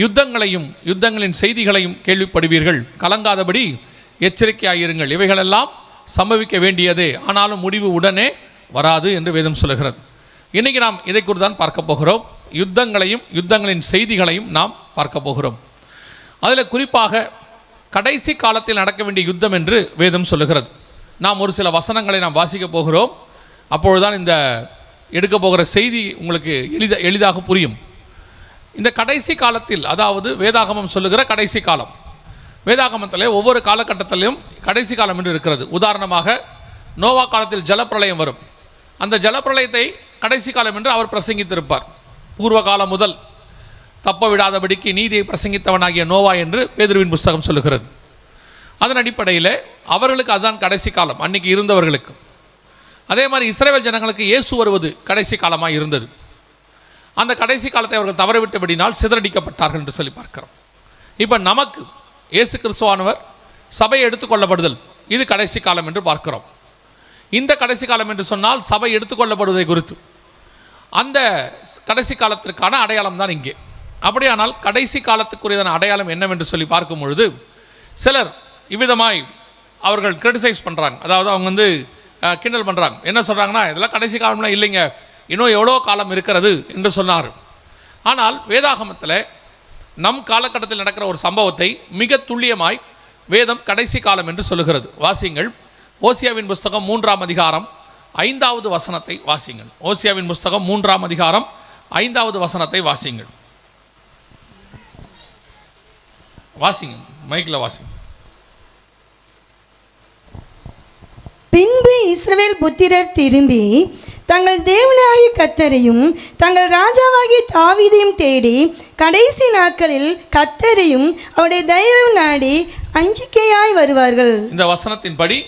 யுத்தங்களின் செய்திகளையும் கேள்விப்படுவீர்கள். கலங்காதபடி எச்சரிக்கையாயிருங்கள். இவைகளெல்லாம் சம்பவிக்க வேண்டியதே, ஆனாலும் முடிவு உடனே வராது என்று வேதம் சொல்லுகிறது. இன்றைக்கி நாம் இதை குறித்து தான் பார்க்க போகிறோம். யுத்தங்களின் செய்திகளையும் நாம் பார்க்க போகிறோம். அதில் குறிப்பாக கடைசி காலத்தில் நடக்க வேண்டிய யுத்தம் என்று வேதம் சொல்லுகிறது. நாம் ஒரு சில வசனங்களை நாம் வாசிக்க போகிறோம். அப்பொழுதுதான் இந்த எடுக்க போகிற செய்தி உங்களுக்கு எளிதாக புரியும். இந்த கடைசி காலத்தில், அதாவது வேதாகமம் சொல்லுகிற கடைசி காலம், வேதாகமத்தில் ஒவ்வொரு காலகட்டத்திலும் கடைசி காலம் என்று இருக்கிறது. உதாரணமாக நோவா காலத்தில் ஜலப்பிரளயம் வரும். அந்த ஜலப்பிரளயத்தை கடைசி காலம் என்று அவர் பிரசங்கித்திருப்பார். பூர்வ காலம் முதல் தப்ப விடாதபடிக்கு நீதியை பிரசங்கித்தவனாகிய நோவா என்று பேதுருவின் புஸ்தகம் சொல்லுகிறது. அதன் அடிப்படையில் அவர்களுக்கு அதுதான் கடைசி காலம், அன்றைக்கி இருந்தவர்களுக்கு. அதே மாதிரி இஸ்ரவேல் ஜனங்களுக்கு இயேசு வருவது கடைசி காலமாக இருந்தது. அந்த கடைசி காலத்தை அவர்கள் தவறவிட்டபடினால் சிதறடிக்கப்பட்டார்கள் என்று சொல்லி பார்க்கிறோம். இப்போ நமக்கு இயேசு கிறிஸ்துவானவர் சபையை எடுத்துக்கொள்ளப்படுதல், இது கடைசி காலம் என்று பார்க்கிறோம். இந்த கடைசி காலம் என்று சொன்னால் சபை எடுத்துக்கொள்ளப்படுவதை குறித்து அந்த கடைசி காலத்திற்கான அடையாளம் தான் இங்கே. அப்படியானால் கடைசி காலத்துக்குரியதான அடையாளம் என்னவென்று சொல்லி பார்க்கும் பொழுது சிலர் இவ்விதமாய் அவர்கள் கிரிட்டிசைஸ் பண்ணுறாங்க. அதாவது அவங்க கிண்டல் பண்ணுறாங்க. என்ன சொல்கிறாங்கன்னா, இதெல்லாம் கடைசி காலம்லாம் இல்லைங்க, இன்னும் எவ்வளோ காலம் இருக்கிறது என்று சொன்னார். ஆனால் வேதாகமத்தில் நம் காலகட்டத்தில் நடக்கிற ஒரு சம்பவத்தை மிக துல்லியமாய் வேதம் கடைசி காலம் என்று சொல்லுகிறது. வாசிங்கள், ஓசியாவின் புஸ்தகம் 3ஆம் அதிகாரம் 5வது வசனத்தை வாசிங்கள். ஓசியாவின் புஸ்தகம் 3ஆம் அதிகாரம் 5வது வசனத்தை வாசிங்கள். வாசிங்க, மைக்கில் வாசிங்க. பின்பு இஸ்ரவேல் புத்திரர் திரும்பி தங்கள் தேவனாகிய கர்த்தரையும் தங்கள் ராஜாவாகிய தாவீதையும் தேடி கடைசி நாட்களில் கர்த்தரையும் அவருடைய தயவு நாடி அஞ்சிக்கையாய் வருவார்கள். இந்த வசனத்தின்படி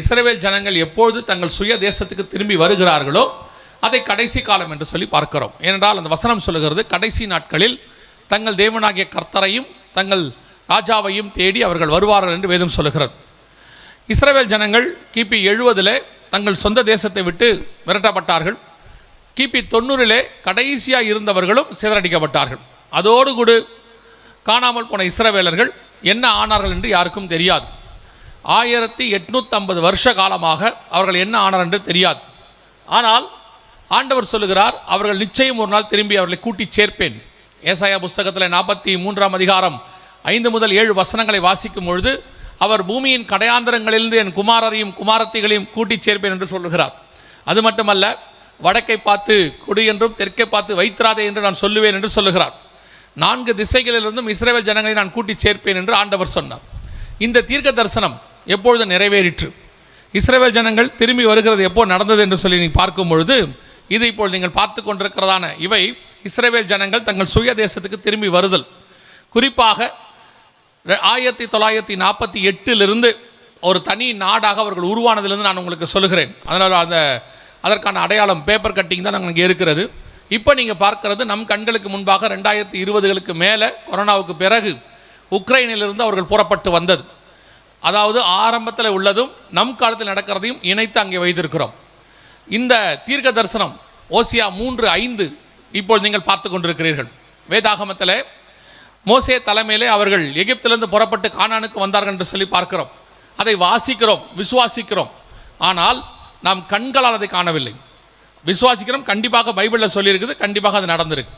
இஸ்ரவேல் ஜனங்கள் எப்பொழுது தங்கள் சுய தேசத்துக்கு திரும்பி வருகிறார்களோ அதை கடைசி காலம் என்று சொல்லி பார்க்கிறோம். ஏனென்றால் அந்த வசனம் சொல்லுகிறது, கடைசி நாட்களில் தங்கள் தேவனாகிய கர்த்தரையும் தங்கள் ராஜாவையும் தேடி அவர்கள் வருவார்கள் என்று வேதம் சொல்லுகிறது. இஸ்ரவேல் ஜனங்கள் கிபி 70 தங்கள் சொந்த தேசத்தை விட்டு விரட்டப்பட்டார்கள். கிபி 90 கடைசியாக இருந்தவர்களும் சிதறடிக்கப்பட்டார்கள். அதோடு கூட காணாமல் போன இஸ்ரவேலர்கள் என்ன ஆனார்கள் என்று யாருக்கும் தெரியாது. 1850 வருஷ காலமாக அவர்கள் என்ன ஆனார் என்று தெரியாது. ஆனால் ஆண்டவர் சொல்லுகிறார், அவர்கள் நிச்சயம் ஒரு நாள் திரும்பி அவர்களை கூட்டி சேர்ப்பேன். ஏசாயா புஸ்தகத்தில் 43ஆம் அதிகாரம் 5 முதல் 7 வசனங்களை வாசிக்கும் பொழுது அவர் பூமியின் கடையாந்தரங்களிலிருந்து என் குமாரரையும் குமாரத்திகளையும் கூட்டி சேர்ப்பேன் என்று சொல்லுகிறார். அது மட்டுமல்ல, வடக்கை பார்த்து கொடு என்றும் தெற்கை பார்த்து வைத்திராதே என்று நான் சொல்லுவேன் என்று சொல்லுகிறார். 4 திசைகளிலிருந்தும் இஸ்ரவேல் ஜனங்களை நான் கூட்டி சேர்ப்பேன் என்று ஆண்டவர் சொன்னார். இந்த தீர்க்க தரிசனம் எப்பொழுது நிறைவேறிற்று, இஸ்ரவேல் ஜனங்கள் திரும்பி வருகிறது எப்போ நடந்தது என்று சொல்லி நீ பார்க்கும் பொழுது, இது இப்போது நீங்கள் பார்த்து கொண்டிருக்கிறதான இவை இஸ்ரவேல் ஜனங்கள் தங்கள் சுய தேசத்துக்கு திரும்பி வருதல். குறிப்பாக 1948 ஒரு தனி நாடாக அவர்கள் உருவானதிலிருந்து நான் உங்களுக்கு சொல்லுகிறேன். அதனால் அதற்கான அடையாளம் பேப்பர் கட்டிங் தான் அங்கே இருக்கிறது. இப்போ நீங்கள் பார்க்கறது நம் கண்களுக்கு முன்பாக 2020களுக்கு மேலே கொரோனாவுக்கு பிறகு உக்ரைனிலிருந்து அவர்கள் புறப்பட்டு வந்தது. அதாவது ஆரம்பத்தில் உள்ளதும் நம் காலத்தில் நடக்கிறதையும் இணைத்து அங்கே வைத்திருக்கிறோம். இந்த தீர்க்க தரிசனம் ஓசியா 3:5 இப்போது நீங்கள் பார்த்து கொண்டிருக்கிறீர்கள். வேதாகமத்தில் மோசே தலைமையிலே அவர்கள் எகிப்திலிருந்து புறப்பட்டு கானானுக்கு வந்தார்கள் என்று சொல்லி பார்க்கிறோம். அதை வாசிக்கிறோம், விசுவாசிக்கிறோம். ஆனால் நாம் கண்களால் அதை காணவில்லை. விசுவாசிக்கிறோம், கண்டிப்பாக பைபிளில் சொல்லியிருக்குது, கண்டிப்பாக அது நடந்திருக்கு.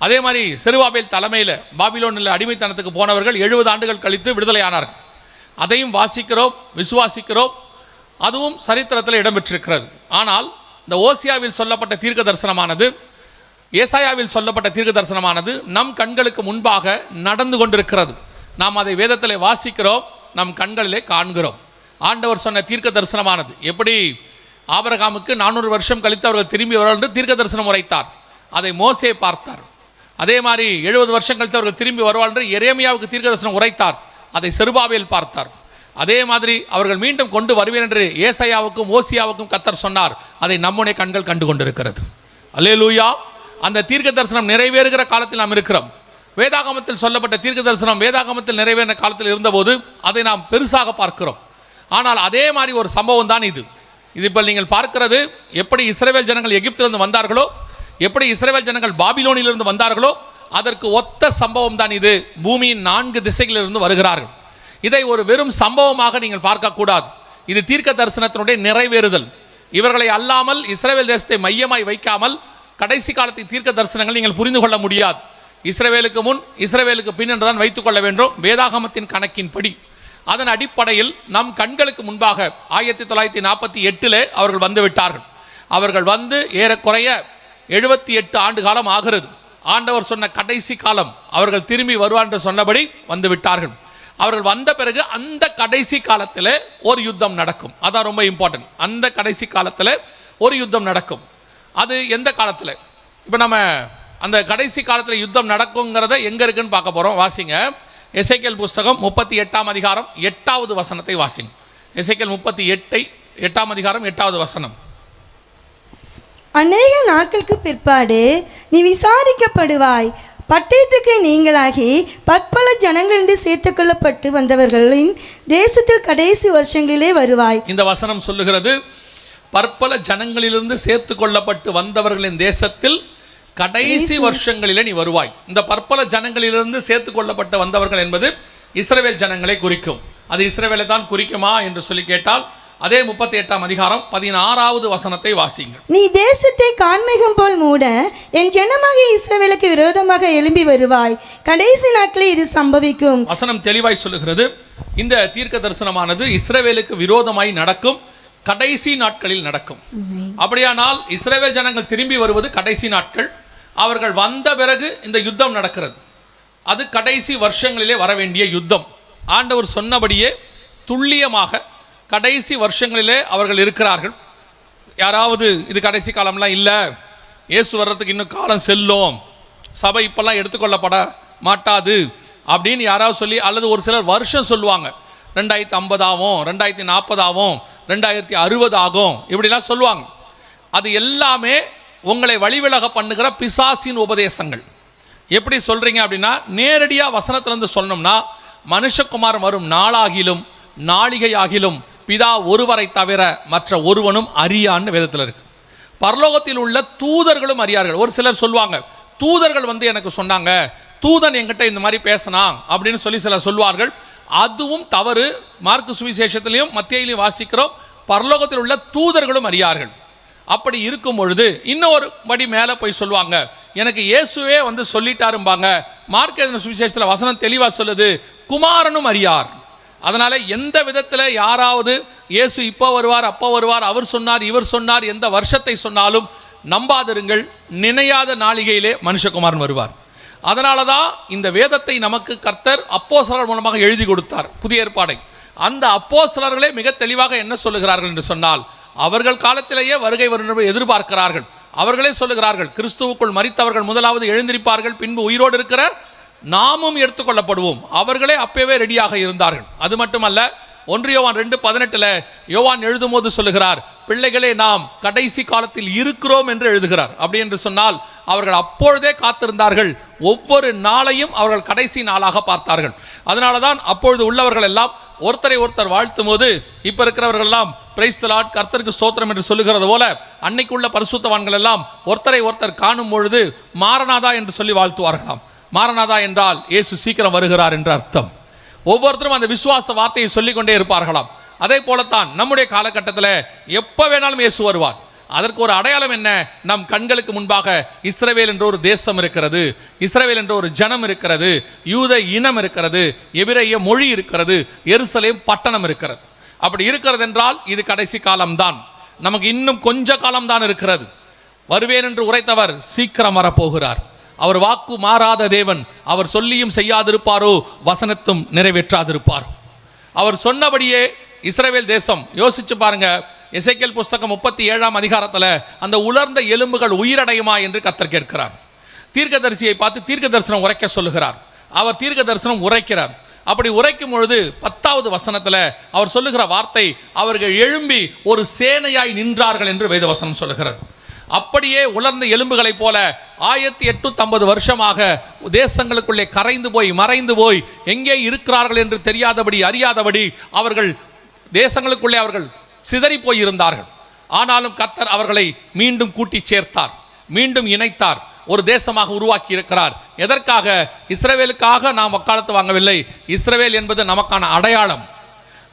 அதே மாதிரி செருபாபேல் தலைமையில் பாபிலோனில் அடிமைத்தனத்துக்கு போனவர்கள் 70 ஆண்டுகள் கழித்து விடுதலையானார்கள். அதையும் வாசிக்கிறோம், விசுவாசிக்கிறோம். அதுவும் சரித்திரத்தில் இடம்பெற்றிருக்கிறது. ஆனால் இந்த ஓசியாவில் சொல்லப்பட்ட தீர்க்க தரிசனமானது, ஏசாயாவில் சொல்லப்பட்ட தீர்க்க தரிசனமானது நம் கண்களுக்கு முன்பாக நடந்து கொண்டிருக்கிறது. நாம் அதை வேதத்தில் வாசிக்கிறோம், நம் கண்களிலே காண்கிறோம். ஆண்டவர் சொன்ன தீர்க்க தரிசனமானது எப்படி ஆபிரகாமுக்கு 400 வருஷம் கழித்து அவர்கள் திரும்பி வருவார்கள் என்று தீர்க்க தரிசனம் உரைத்தார், அதை மோசே பார்த்தார். அதே மாதிரி 70 வருஷம் கழித்து அவர்கள் திரும்பி வருவார்கள் என்று எரேமியாவுக்கு தீர்க்க தரிசனம் உரைத்தார், அதை செருபாபேல் பார்த்தார். அதே மாதிரி அவர்கள் மீண்டும் கொண்டு வருவேன் என்று ஏசாயாவுக்கும் ஓசியாவுக்கும் கர்த்தர் சொன்னார், அதை நம்முடைய கண்கள் கண்டு கொண்டிருக்கிறது. அல்லேலூயா. அந்த தீர்க்க தரிசனம் நிறைவேறுகிற காலத்தில் நாம் இருக்கிறோம். வேதாகமத்தில் சொல்லப்பட்ட தீர்க்க தரிசனம் வேதாகமத்தில் நிறைவேறின காலத்தில் இருந்தபோது அதை நாம் பெருசாக பார்க்கிறோம். ஆனால் அதே மாதிரி ஒரு சம்பவம் தான் இது. இப்போ நீங்கள் பார்க்கிறது, எப்படி இஸ்ரவேல் ஜனங்கள் எகிப்திலிருந்து வந்தார்களோ, எப்படி இஸ்ரவேல் ஜனங்கள் பாபிலோனிலிருந்து வந்தார்களோ, அதற்கு ஒத்த சம்பவம் தான் இது. பூமியின் 4 திசைகளிலிருந்து வருகிறார்கள். இதை ஒரு வெறும் சம்பவமாக நீங்கள் பார்க்கக்கூடாது. இது தீர்க்க தரிசனத்தினுடைய நிறைவேறுதல். இவர்களை அல்லாமல் இஸ்ரவேல் தேசத்தை மையமாய் வைக்காமல் கடைசி காலத்தை தீர்க்க தரிசனங்கள் நீங்கள் புரிந்து கொள்ள முடியாது. இஸ்ரவேலுக்கு முன் இஸ்ரவேலுக்கு பின் என்றுதான் வைத்துக் கொள்ள வேண்டும் வேதாகமத்தின் கணக்கின்படி. அதன் அடிப்படையில் நம் கண்களுக்கு முன்பாக 1948 அவர்கள் வந்து விட்டார்கள். அவர்கள் வந்து ஏறக்குறைய 78 ஆண்டு காலம் ஆகிறது. ஆண்டவர் சொன்ன கடைசி காலம் அவர்கள் திரும்பி வருவார் என்று சொன்னபடி வந்து விட்டார்கள். அவர்கள் வந்த பிறகு அந்த கடைசி காலத்தில் ஒரு யுத்தம் நடக்கும். அதான் ரொம்ப இம்பார்ட்டன்ட். அந்த கடைசி காலத்தில் ஒரு யுத்தம் நடக்கும். அது எந்த காலத்தில்? இப்போ நம்ம அந்த கடைசி காலத்தில் யுத்தம் நடக்குங்கிறத எங்கே இருக்குன்னு பார்க்க போகிறோம். வாசிங்க, எசேக்கியேல் புஸ்தகம் 38ஆம் அதிகாரம் 8வது வசனத்தை வாசிங்க. எசேக்கியேல் 38 அதிகாரம் 8வது வசனம். அநேக நாட்களுக்கு பிற்பாடு நீ விசாரிக்கப்படுவாய், பட்டயத்துக்கு நீங்களாகி பற்பல ஜனங்களிலிருந்து சேர்த்துக் கொள்ளப்பட்டு வந்தவர்களின் தேசத்தில் கடைசி வருஷங்களிலே வருவாய். இந்த வசனம் சொல்லுகிறது, பற்பல ஜனங்களிலிருந்து சேர்த்து கொள்ளப்பட்டு வந்தவர்களின் தேசத்தில் கடைசி வருஷங்களிலே நீ வருவாய். இந்த பற்பல ஜனங்களிலிருந்து சேர்த்து கொள்ளப்பட்டு வந்தவர்கள் என்பது இஸ்ரவேல் ஜனங்களை குறிக்கும். அது இஸ்ரவேலை தான் குறிக்குமா என்று சொல்லி கேட்டால் அதே 38ஆம் அதிகாரம் 16வது வசனத்தை வாசிங்க. நீ தேசத்தை காண்மேகம் போல் மூட என் ஜனமாகிய இஸ்ரவேலுக்கு விரோதமாக எழும்பி வருவாய், கடைசி நாட்களில் இது சம்பவிக்கும். வசனம் தெளிவாய் சொல்லுகிறது, இந்த தீர்க்க தரிசனமானது இஸ்ரவேலுக்கு விரோதமாய் நடக்கும், கடைசி நாட்களில் நடக்கும். அப்படியானால் இஸ்ரவேல் ஜனங்கள் திரும்பி வருவது கடைசி நாட்கள். அவர்கள் வந்த பிறகு இந்த யுத்தம் நடக்கிறது. அது கடைசி வருஷங்களிலே வர வேண்டிய யுத்தம். ஆண்டவர் சொன்னபடியே துல்லியமாக கடைசி வருஷங்களிலே அவர்கள் இருக்கிறார்கள். யாராவது இது கடைசி காலம்லாம் இல்லை, இயேசு வர்றதுக்கு இன்னும் காலம் செல்லும், சபை இப்பெல்லாம் எடுத்துக்கொள்ளப்பட மாட்டாது அப்படின்னு யாராவது சொல்லி, அல்லது ஒரு சிலர் வருஷம் சொல்லுவாங்க, 2050 ஆகும், 2040 ஆகும், 2060 ஆகும், இப்படிலாம் சொல்லுவாங்க. அது எல்லாமே உங்களை வழிவிலக பண்ணுகிற பிசாசின் உபதேசங்கள். எப்படி சொல்கிறீங்க அப்படின்னா, நேரடியாக வசனத்திலிருந்து சொன்னோம்னா, மனுஷகுமாரன் வரும் நாளாகிலும் நாளிகையாகிலும் பிதா ஒருவரை தவிர மற்ற ஒருவனும் அறியான்னு வேதத்தில் இருக்கு. பரலோகத்தில் உள்ள தூதர்களும் அறியார்கள். ஒரு சிலர் சொல்லுவாங்க, தூதர்கள் வந்து எனக்கு சொன்னாங்க, தூதன் என்கிட்ட இந்த மாதிரி பேசினான் அப்படின்னு சொல்லி சிலர் சொல்வார்கள். அதுவும் தவறு. மார்க்கு சுவிசேஷத்திலையும் மத்தேயிலையும் வாசிக்கிறோம், பரலோகத்தில் உள்ள தூதர்களும் அறியார்கள். அப்படி இருக்கும் பொழுது இன்னொரு படி மேலே போய் சொல்லுவாங்க, எனக்கு இயேசுவே வந்து சொல்லிட்டாரும்பாங்க. மார்க் எழுதின சுவிசேஷத்தில் வசனம் தெளிவாக சொல்லுது, குமாரனும் அறியார். அதனால் எந்த விதத்தில் யாராவது இயேசு இப்போ வருவார், அப்போ வருவார், அவர் சொன்னார், இவர் சொன்னார், எந்த வருஷத்தை சொன்னாலும் நம்பாதிருங்கள். நினையாத நாளிகையிலே மனுஷகுமாரன் வருவார். அதனால தான் இந்த வேதத்தை நமக்கு கர்த்தர் அப்போஸ்தலர்கள் மூலமாக எழுதி கொடுத்தார், புதிய ஏற்பாடை. அந்த அப்போஸ்தலர்களே மிக தெளிவாக என்ன சொல்லுகிறார்கள் என்று சொன்னால், அவர்கள் காலத்திலேயே வருகை வரும் எதிர்பார்க்கிறார்கள். அவர்களே சொல்லுகிறார்கள், கிறிஸ்துவுக்குள் மரித்தவர்கள் முதலாவது எழுந்திருப்பார்கள், பின்பு உயிரோடு இருக்கிற நாமும் எடுத்துக்கொள்ளப்படுவோம். அவர்களே அப்பவே ரெடியாக இருந்தார்கள். அது மட்டுமல்ல, 1 யோவான் 2:18 யோவான் எழுதும் போது சொல்லுகிறார், பிள்ளைகளே நாம் கடைசி காலத்தில் இருக்கிறோம் என்று எழுதுகிறார். அப்படி என்று சொன்னால் அவர்கள் அப்பொழுதே காத்திருந்தார்கள். ஒவ்வொரு நாளையும் அவர்கள் கடைசி நாளாக பார்த்தார்கள். அதனால தான் அப்பொழுது உள்ளவர்கள் எல்லாம் ஒருத்தரை ஒருத்தர் வாழ்த்தும் போது, இப்போ இருக்கிறவர்கள் எல்லாம் பிரைஸ் தி லார்ட், கர்த்தருக்கு ஸ்தோத்திரம் என்று சொல்லுகிறது போல, அன்னைக்குள்ள பரிசுத்தவான்கள் எல்லாம் ஒருத்தரை ஒருத்தர் காணும் பொழுது மாரநாதா என்று சொல்லி வாழ்த்துவார்களாம். மாரநாதா என்றால் இயேசு சீக்கிரம் வருகிறார் என்று அர்த்தம். ஒவ்வொருத்தரும் அந்த விசுவாச வார்த்தையை சொல்லிக்கொண்டே இருப்பார்களாம். அதே போலத்தான் நம்முடைய காலகட்டத்தில் எப்போ வேணாலும் இயேசு வருவார். அதற்கு ஒரு அடையாளம் என்ன? நம் கண்களுக்கு முன்பாக இஸ்ரவேல் என்ற ஒரு தேசம் இருக்கிறது, இஸ்ரவேல் என்ற ஒரு ஜனம் இருக்கிறது, யூத இனம் இருக்கிறது, எபிரேய மொழி இருக்கிறது, எருசலேம் பட்டணம் இருக்கிறது. அப்படி இருக்கிறது என்றால் இது கடைசி காலம்தான். நமக்கு இன்னும் கொஞ்ச காலம்தான் இருக்கிறது. வருவேன் என்று உரைத்தவர் சீக்கிரம் வரப்போகிறார். அவர் வாக்கு மாறாத தேவன். அவர் சொல்லியும் செய்யாதிருப்பாரோ, வசனத்தும் நிறைவேற்றாதிருப்பாரோ. அவர் சொன்னபடியே இஸ்ரவேல் தேசம், யோசிச்சு பாருங்க, எசேக்கியேல் புஸ்தகம் 37ஆம் அதிகாரத்தில் அந்த உலர்ந்த எலும்புகள் உயிரடையுமா என்று கர்த்தர் கேட்கிறார். தீர்க்கதரிசியை பார்த்து தீர்க்க தரிசனம் உரைக்க சொல்லுகிறார். அவர் தீர்க்க தரிசனம் உரைக்கிறார். அப்படி உரைக்கும் பொழுது 10வது வசனத்தில் அவர் சொல்லுகிற வார்த்தை, அவர்கள் எழும்பி ஒரு சேனையாய் நின்றார்கள் என்று வேதவசனம் சொல்லுகிறது. அப்படியே உலர்ந்த எலும்புகளைப் போல 1850 வருஷமாக தேசங்களுக்குள்ளே கரைந்து போய் மறைந்து போய் எங்கே இருக்கிறார்கள் என்று தெரியாதபடி அறியாதபடி அவர்கள் தேசங்களுக்குள்ளே அவர்கள் சிதறி போய் இருந்தார்கள். ஆனாலும் கர்த்தர் அவர்களை மீண்டும் கூட்டி சேர்த்தார், மீண்டும் இணைத்தார். ஒரு தேசமாக உருவாக்கி இருக்கிறார். எதற்காக? இஸ்ரவேலுக்காக நாம் வக்காலத்து வாங்கவில்லை. இஸ்ரவேல் என்பது நமக்கான அடையாளம்.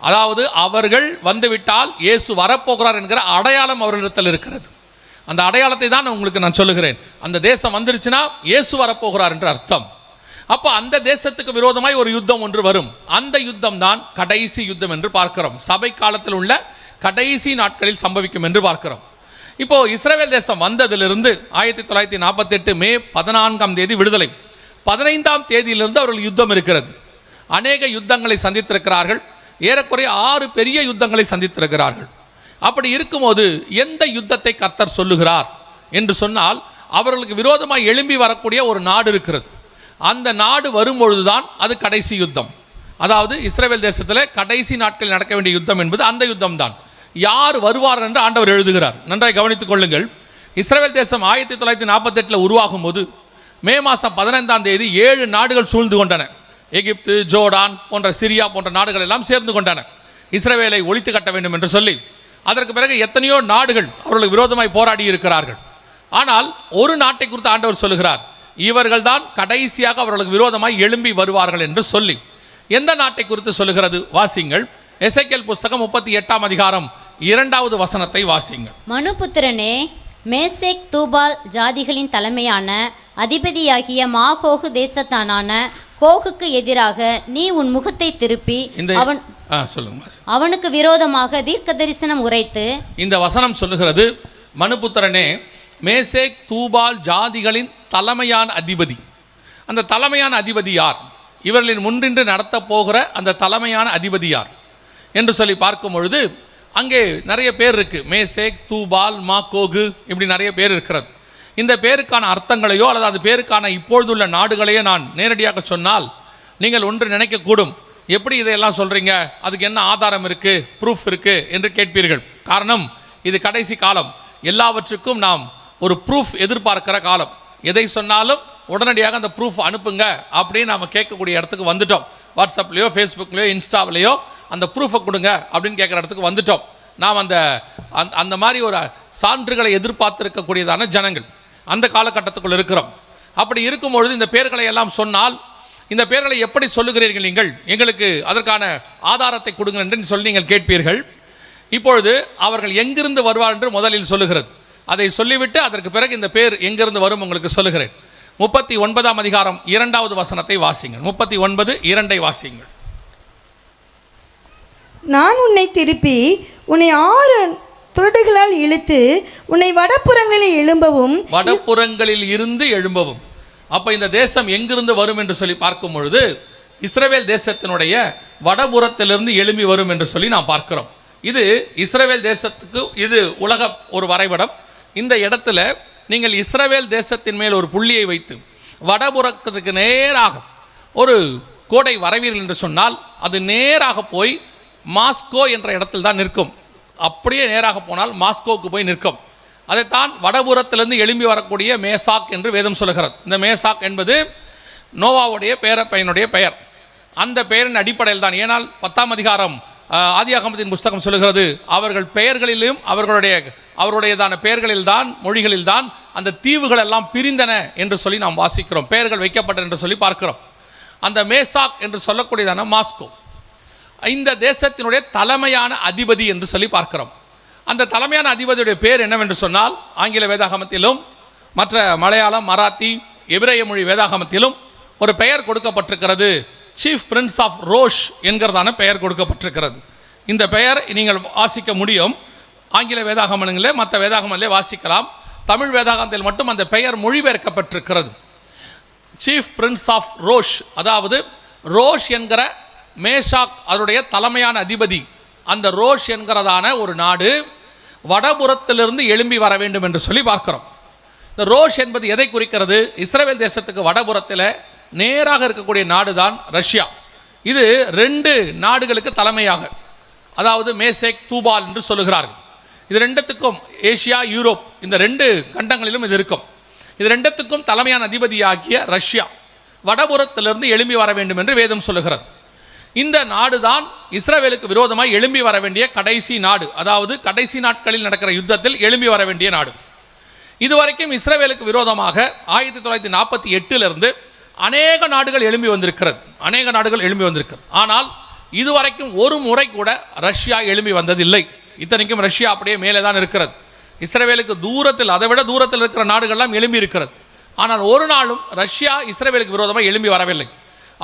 அதாவது அவர்கள் வந்துவிட்டால் இயேசு வரப்போகிறார் என்கிற அடையாளம் அவர்களிடத்தில் இருக்கிறது. அந்த அடையாளத்தை தான் உங்களுக்கு நான் சொல்லுகிறேன். அந்த தேசம் வந்துருச்சுன்னா இயேசு வரப்போகிறார் என்று அர்த்தம். அப்போ அந்த தேசத்துக்கு விரோதமாய் ஒரு யுத்தம் ஒன்று வரும். அந்த யுத்தம் தான் கடைசி யுத்தம் என்று பார்க்கிறோம். சபை காலத்தில் உள்ள கடைசி நாட்களில் சம்பவிக்கும் என்று பார்க்கிறோம். இப்போ இஸ்ரவேல் தேசம் வந்ததிலிருந்து 1948 மே 14 விடுதலை, 15 தேதியிலிருந்து அவர்கள் யுத்தம் இருக்கிறது. அநேக யுத்தங்களை சந்தித்திருக்கிறார்கள். ஏறக்குறைய 6 பெரிய யுத்தங்களை சந்தித்திருக்கிறார்கள். அப்படி இருக்கும்போது எந்த யுத்தத்தை கர்த்தர் சொல்லுகிறார் என்று சொன்னால், அவர்களுக்கு விரோதமாக எழும்பி வரக்கூடிய ஒரு நாடு இருக்கிறது. அந்த நாடு வரும்பொழுதுதான் அது கடைசி யுத்தம். அதாவது இஸ்ரவேல் தேசத்தில் கடைசி நாட்களில் நடக்க வேண்டிய யுத்தம் என்பது அந்த யுத்தம் தான். யார் வருவார் என்று ஆண்டவர் எழுதுகிறார். நன்றாய் கவனித்துக் கொள்ளுங்கள். இஸ்ரவேல் தேசம் 1948 உருவாகும் போது மே மாதம் 15 7 நாடுகள் சூழ்ந்து கொண்டன. எகிப்து, ஜோர்டான் போன்ற சிரியா போன்ற நாடுகள் எல்லாம் சேர்ந்து கொண்டன இஸ்ரவேலை ஒழித்து கட்ட வேண்டும் என்று சொல்லி. அதற்கு பிறகு எத்தனையோ நாடுகள் அவர்களுக்கு விரோதமாய் போராடி இருக்கிறார்கள். ஆனால் ஒரு நாட்டை குறித்து ஆண்டவர் சொல்லுகிறார், இவர்கள் தான் கடைசியாக அவர்களுக்கு விரோதமாய் எழும்பி வருவார்கள் என்று சொல்லி. எந்த நாட்டை குறித்து சொல்லுகிறது? வாசிங்கள். எசேக்கியேல் புஸ்தகம் 38 அதிகாரம் 2வது வசனத்தை வாசிங்கள். மனுபுத்திரனே, மேசேக் தூபால் ஜாதிகளின் தலைமையான அதிபதியாகிய மாகோகு தேசத்தானான கோகுக்கு எதிராக நீ உன் முகத்தை திருப்பி அவனுக்கு விரோதமாக தீர்க்க தரிசனம் உரைத்து. இந்த வசனம் சொல்லுகிறது, மனுபுத்திரனே, மேசேக் தூபால் ஜாதிகளின் தலைமையான அதிபதி. அந்த தலைமையான அதிபதி யார்? இவர்களின் முன்னின்று நடத்த போகிற அந்த தலைமையான அதிபதி யார் என்று சொல்லி பார்க்கும் பொழுது அங்கே நிறைய பேர் இருக்கு. மேசேக், தூபால், மாகோகு, இப்படி நிறைய பேர் இருக்கிறது. இந்த பேருக்கான அர்த்தங்களையோ அல்லது அது பேருக்கான இப்பொழுதுள்ள நாடுகளையோ நான் நேரடியாக சொன்னால் நீங்கள் ஒன்று நினைக்கக்கூடும், எப்படி இதையெல்லாம் சொல்கிறீங்க, அதுக்கு என்ன ஆதாரம் இருக்குது, ப்ரூஃப் இருக்குது என்று கேட்பீர்கள். காரணம், இது கடைசி காலம். எல்லாவற்றுக்கும் நாம் ஒரு ப்ரூஃப் எதிர்பார்க்கிற காலம். எதை சொன்னாலும் உடனடியாக அந்த ப்ரூஃப் அனுப்புங்க அப்படின்னு நம்ம கேட்கக்கூடிய இடத்துக்கு வந்துட்டோம். வாட்ஸ்அப்லேயோ, ஃபேஸ்புக்லேயோ, இன்ஸ்டாவிலேயோ அந்த ப்ரூஃபை கொடுங்க அப்படின்னு கேட்குற இடத்துக்கு வந்துட்டோம். நாம் அந்த மாதிரி ஒரு சான்றுகளை எதிர்பார்த்திருக்கக்கூடியதான ஜனங்கள் அந்த காலகட்டத்துக்குள் இருக்கிறோம். அப்படி இருக்கும்பொழுது இந்த பேர்களை எல்லாம் சொன்னால், இந்த பேர்களை எப்படி சொல்லுகிறீர்கள் நீங்கள், எங்களுக்கு அதற்கான ஆதாரத்தை கொடுங்க என்று சொல்லி நீங்கள் கேட்பீர்கள். இப்பொழுது அவர்கள் எங்கிருந்து வருவார் என்று முதலில் சொல்லுகிறது. அதை சொல்லிவிட்டு அதற்கு பிறகு இந்த பேர் எங்கிருந்து வரும் உங்களுக்கு சொல்லுகிறேன். 39 அதிகாரம் 2வது வசனத்தை வாசிங்கள். 39:2 வாசிங்கள். நான் உன்னை திருப்பி உன்னை 6 துரடுகளால் இழுத்து உன்னை வடபுறங்களில் இருந்து எழும்பவும். அப்போ இந்த தேசம் எங்கிருந்து வரும் என்று சொல்லி பார்க்கும் பொழுது இஸ்ரவேல் தேசத்தினுடைய வடபுறத்திலிருந்து எழும்பி வரும் என்று சொல்லி நாம் பார்க்கிறோம். இது இஸ்ரவேல் தேசத்துக்கு இது உலக ஒரு வரைபடம். இந்த இடத்துல நீங்கள் இஸ்ரவேல் தேசத்தின் மேல் ஒரு புள்ளியை வைத்து வடபுறத்துக்கு நேராக ஒரு கோடை வரைவீர்கள் என்று சொன்னால் அது நேராக போய் மாஸ்கோ என்ற இடத்தில் தான் நிற்கும். அப்படியே நேராக போனால் மாஸ்கோவுக்கு போய் நிற்கும். அதைத்தான் வடபுறத்திலிருந்து எழும்பி வரக்கூடிய மேசாக் என்று வேதம் சொல்லுகிறது. இந்த மேசாக் என்பது நோவாவுடைய பேரப்பையனுடைய பெயர். அந்த பெயரின் அடிப்படையில் தான், ஏனால் 10 அதிகாரம் ஆதியாகமத்தின் புஸ்தகம் சொல்லுகிறது, அவர்கள் பெயர்களிலும் அவருடையதான பெயர்களில்தான், மொழிகளில்தான் அந்த தீவுகள் எல்லாம் பிரிந்தன என்று சொல்லி நாம் வாசிக்கிறோம். பெயர்கள் வைக்கப்பட்ட என்று சொல்லி பார்க்கிறோம். அந்த மேசாக் என்று சொல்லக்கூடியதான மாஸ்கோ இந்த தேசத்தினுடைய தலைமையான அதிபதி என்று சொல்லி பார்க்கிறோம். அந்த தலைமையான அதிபதியுடைய பேர் என்னவென்று சொன்னால், ஆங்கில வேதாகமத்திலும் மற்ற மலையாளம், மராத்தி, எபிரேய மொழி வேதாகமத்திலும் ஒரு பெயர் கொடுக்கப்பட்டிருக்கிறது. சீஃப் பிரின்ஸ் ஆஃப் ரோஷ் என்கிறதான பெயர் கொடுக்கப்பட்டிருக்கிறது. இந்த பெயர் நீங்கள் வாசிக்க முடியும். ஆங்கில வேதாகமங்களே மற்ற வேதாகமங்களே வாசிக்கலாம். தமிழ் வேதாகமத்தில் மட்டும் அந்த பெயர் மொழிபெயர்க்கப்பட்டிருக்கிறது. சீஃப் பிரின்ஸ் ஆஃப் ரோஷ், அதாவது ரோஷ் என்கிற மேஷாக் அதனுடைய தலைமையான அதிபதி. அந்த ரோஷ் என்கிறதான ஒரு நாடு வடபுறத்திலிருந்து எழும்பி வர வேண்டும் என்று சொல்லி பார்க்கிறோம். இந்த ரோஷ் என்பது எதை குறிக்கிறது? இஸ்ரவேல் தேசத்துக்கு வடபுறத்தில் நேராக இருக்கக்கூடிய நாடு தான் ரஷ்யா. இது 2 நாடுகளுக்கு தலைமையாக, அதாவது மேசேக், தூபால் என்று சொல்லுகிறார்கள். இது 2த்துக்கும் ஏசியா, யூரோப் இந்த 2 கண்டங்களிலும் இது இருக்கும். இது 2த்துக்கும் தலைமையான அதிபதியாகிய ரஷ்யா வடபுறத்திலிருந்து எழும்பி வர வேண்டும் என்று வேதம் சொல்லுகிறது. இந்த நாடு தான் இஸ்ரவேலுக்கு விரோதமாய் எழும்பி வர வேண்டிய கடைசி நாடு. அதாவது கடைசி நாட்களில் நடக்கிற யுத்தத்தில் எழும்பி வர வேண்டிய நாடு. இதுவரைக்கும் இஸ்ரவேலுக்கு விரோதமாக 1948 அநேக நாடுகள் எழும்பி வந்திருக்கிறது. ஆனால் இதுவரைக்கும் ஒரு முறை கூட ரஷ்யா எழும்பி வந்ததில்லை. இத்தனைக்கும் ரஷ்யா அப்படியே மேலே தான் இருக்கிறது. இஸ்ரவேலுக்கு தூரத்தில், அதை விட தூரத்தில் இருக்கிற நாடுகள்லாம் எழும்பி இருக்கிறது. ஆனால் ஒரு நாளும் ரஷ்யா இஸ்ரவேலுக்கு விரோதமாக எழும்பி வரவில்லை.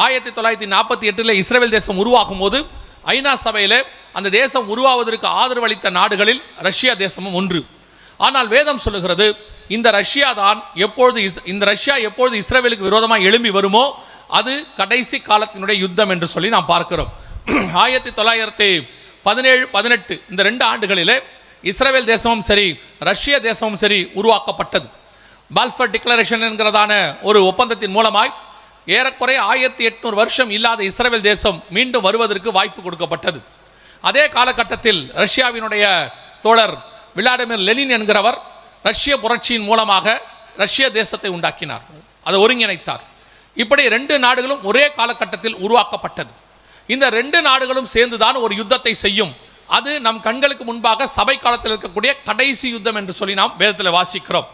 1948 இஸ்ரவேல் தேசம் உருவாகும் போது ஐநா சபையில் அந்த தேசம் உருவாவதற்கு ஆதரவு அளித்த நாடுகளில் ரஷ்யா தேசமும் ஒன்று. ஆனால் வேதம் சொல்லுகிறது, இந்த ரஷ்யா எப்பொழுது இஸ்ரவேலுக்கு விரோதமாக எழும்பி வருமோ அது கடைசி காலத்தினுடைய யுத்தம் என்று சொல்லி நாம் பார்க்கிறோம். 1917-18 இந்த 2 ஆண்டுகளிலே இஸ்ரவேல் தேசமும் சரி ரஷ்ய தேசமும் சரி உருவாக்கப்பட்டது. பால்ஃபர் டிக்ளரேஷன் என்கிறதான ஒரு ஒப்பந்தத்தின் மூலமாய் ஏறக்குறைய 1800 வருஷம் இல்லாத இஸ்ரவேல் தேசம் மீண்டும் வருவதற்கு வாய்ப்பு கொடுக்கப்பட்டது. அதே காலகட்டத்தில் ரஷ்யாவினுடைய தோழர் விளாடிமிர் லெனின் என்கிறவர் ரஷ்ய புரட்சியின் மூலமாக ரஷ்ய தேசத்தை உண்டாக்கினார், அதை ஒருங்கிணைத்தார். இப்படி 2 நாடுகளும் ஒரே காலகட்டத்தில் உருவாக்கப்பட்டது. இந்த 2 நாடுகளும் சேர்ந்துதான் ஒரு யுத்தத்தை செய்யும். அது நம் கண்களுக்கு முன்பாக சபை காலத்தில் இருக்கக்கூடிய கடைசி யுத்தம் என்று சொல்லி நாம் வேதத்தில் வாசிக்கிறோம்.